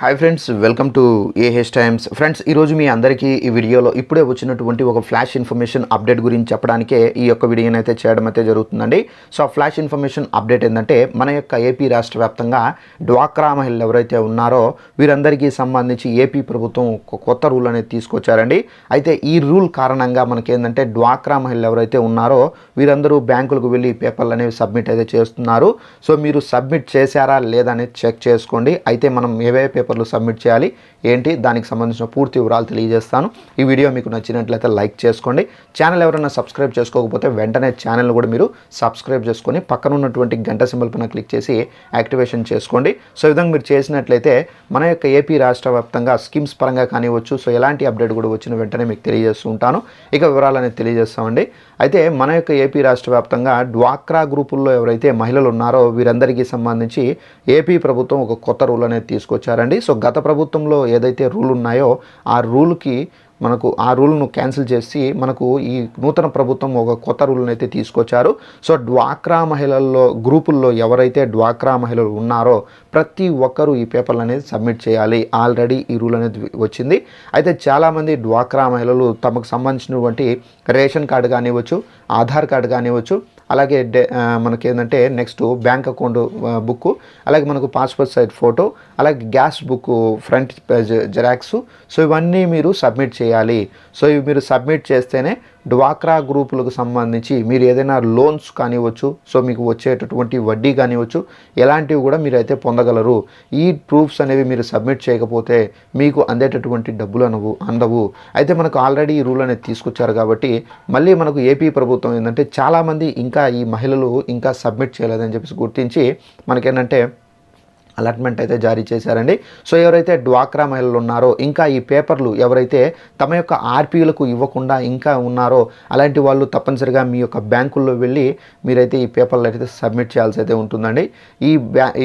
Hi friends, welcome to AH times. Friends, ఈరోజు మీ అందరికీ ఈ వీడియోలో ఇప్పుడే వచ్చినటువంటి ఒక ఫ్లాష్ ఇన్ఫర్మేషన్ అప్డేట్ గురించి చెప్పడానికే ఈ యొక్క వీడియోని అయితే చేయడం అయితే జరుగుతుందండి. సో ఆ ఫ్లాష్ ఇన్ఫర్మేషన్ అప్డేట్ ఏంటంటే, మన యొక్క ఏపీ రాష్ట్ర వ్యాప్తంగా డ్వాక్రా మహిళలు ఎవరైతే ఉన్నారో వీరందరికీ సంబంధించి ఏపీ ప్రభుత్వం ఒక కొత్త రూల్ అనేది తీసుకొచ్చారండి. అయితే ఈ రూల్ కారణంగా మనకేంటంటే డ్వాక్రా మహిళలు ఎవరైతే ఉన్నారో వీరందరూ బ్యాంకులకు వెళ్ళి పేపర్లు అనేవి సబ్మిట్ అయితే చేస్తున్నారు. సో మీరు సబ్మిట్ చేశారా లేదా అనేది చెక్ చేసుకోండి. అయితే మనం ఏవే పేపర్లు సబ్మిట్ చేయాలి ఏంటి దానికి సంబంధించిన పూర్తి వివరాలు తెలియజేస్తాను. ఈ వీడియో మీకు నచ్చినట్లయితే లైక్ చేసుకోండి. ఛానల్ ఎవరైనా సబ్స్క్రైబ్ చేసుకోకపోతే వెంటనే ఛానల్ని కూడా మీరు సబ్స్క్రైబ్ చేసుకొని పక్కన ఉన్నటువంటి గంట సింబల్ పైన క్లిక్ చేసి యాక్టివేషన్ చేసుకోండి. సో ఈ విధంగా మీరు చేసినట్లయితే మన యొక్క ఏపీ రాష్ట్ర వ్యాప్తంగా స్కీమ్స్ పరంగా కానివచ్చు, సో ఎలాంటి అప్డేట్ కూడా వచ్చిన వెంటనే మీకు తెలియజేస్తూ ఉంటాను. ఇక వివరాలు అనేది తెలియజేస్తామండి. అయితే మన యొక్క ఏపీ రాష్ట్ర వ్యాప్తంగా డ్వాక్రా గ్రూపుల్లో ఎవరైతే మహిళలు ఉన్నారో వీరందరికీ సంబంధించి ఏపీ ప్రభుత్వం ఒక కొత్త రూల్ అనేది తీసుకొచ్చారండి. సో గత ప్రభుత్వంలో ఏదైతే రూల్ ఉన్నాయో ఆ రూల్ను క్యాన్సిల్ చేసి మనకు ఈ నూతన ప్రభుత్వం ఒక కొత్త రూల్ని అయితే తీసుకొచ్చారు. సో డ్వాక్రా మహిళల్లో గ్రూపుల్లో ఎవరైతే డ్వాక్రా మహిళలు ఉన్నారో ప్రతి ఒక్కరూ ఈ పేపర్లు అనేది సబ్మిట్ చేయాలి. ఆల్రెడీ ఈ రూల్ అనేది వచ్చింది. అయితే చాలామంది డ్వాక్రా మహిళలు తమకు సంబంధించినటువంటి రేషన్ కార్డు కానివ్వచ్చు, ఆధార్ కార్డు కానివ్వచ్చు, అలాగే మనకేంటంటే నెక్స్ట్ బ్యాంక్ అకౌంట్ బుక్, అలాగే మనకు పాస్పోర్ట్ సైజ్ ఫోటో, అలాగే gas book front page xerox, so ఇవన్నీ మీరు సబ్మిట్ చేయాలి. సో ఇవి మీరు సబ్మిట్ చేస్తేనే డ్వాక్రా గ్రూపులకు సంబంధించి మీరు ఏదైనా లోన్స్ కానివ్వచ్చు, సో మీకు వచ్చేటటువంటి వడ్డీ కానివ్వచ్చు, ఎలాంటివి కూడా మీరు అయితే పొందగలరు. ఈ ప్రూఫ్స్ అనేవి మీరు సబ్మిట్ చేయకపోతే మీకు అందేటటువంటి డబ్బులు అందవు. అయితే మనకు ఆల్రెడీ ఈ రూల్ అనేది తీసుకొచ్చారు కాబట్టి మళ్ళీ మనకు ఏపీ ప్రభుత్వం ఏంటంటే చాలామంది ఇంకా ఈ మహిళలు ఇంకా సబ్మిట్ చేయలేదని చెప్పేసి గుర్తించి మనకేంటంటే అలాట్మెంట్ అయితే జారీ చేశారండి. సో ఎవరైతే డ్వాక్రా మహిళలు ఉన్నారో ఇంకా ఈ పేపర్లు ఎవరైతే తమ యొక్క ఆర్పీలకు ఇవ్వకుండా ఇంకా ఉన్నారో అలాంటి వాళ్ళు తప్పనిసరిగా మీ యొక్క బ్యాంకుల్లో వెళ్ళి మీరైతే ఈ పేపర్లు అయితే సబ్మిట్ చేయాల్సి అయితే ఉంటుందండి.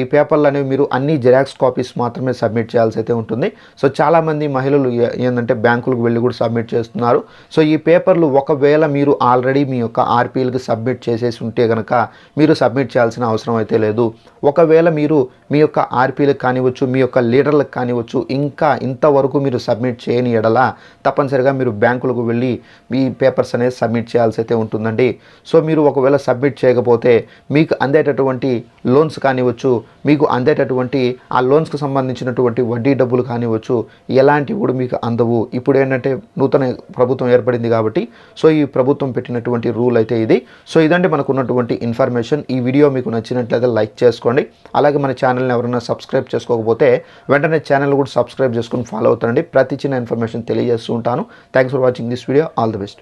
ఈ పేపర్లు అనేవి మీరు అన్ని జిరాక్స్ కాపీస్ మాత్రమే సబ్మిట్ చేయాల్సి అయితే ఉంటుంది. సో చాలామంది మహిళలు ఏంటంటే బ్యాంకులకు వెళ్ళి కూడా సబ్మిట్ చేస్తున్నారు. సో ఈ పేపర్లు ఒకవేళ మీరు ఆల్రెడీ మీ యొక్క ఆర్పీలకు సబ్మిట్ చేసేసి ఉంటే కనుక మీరు సబ్మిట్ చేయాల్సిన అవసరం అయితే లేదు. ఒకవేళ మీరు మీ యొక్క ఆర్పీలకు కానివచ్చు, మీ యొక్క లీడర్లకు కానివచ్చు ఇంకా ఇంతవరకు మీరు సబ్మిట్ చేయని ఎడల తప్పనిసరిగా మీరు బ్యాంకులకు వెళ్ళి మీ పేపర్స్ అనేది సబ్మిట్ చేయాల్సి అయితే ఉంటుందండి. సో మీరు ఒకవేళ సబ్మిట్ చేయకపోతే మీకు అందేటటువంటి లోన్స్ కానివచ్చు, మీకు అందేటటువంటి ఆ లోన్స్కి సంబంధించినటువంటి వడ్డీ డబ్బులు కానివచ్చు, ఎలాంటివి కూడా మీకు అందవు. ఇప్పుడు ఏంటంటే నూతన ప్రభుత్వం ఏర్పడింది కాబట్టి సో ఈ ప్రభుత్వం పెట్టినటువంటి రూల్ అయితే ఇది. సో ఇదంటే మనకు ఉన్నటువంటి ఇన్ఫర్మేషన్. ఈ వీడియో మీకు నచ్చినట్లయితే లైక్ చేసుకోండి. అలాగే మన ఛానల్ని ఎవరైనా సబ్స్క్రైబ్ చేసుకోకపోతే వెంటనే ఛానల్ కూడా సబ్స్క్రైబ్ చేసుకుని ఫాలో అవుతానండి. ప్రతి చిన్న ఇన్ఫర్మేషన్ తెలియజేస్తూ ఉంటాను. Thanks for watching this video. All the best.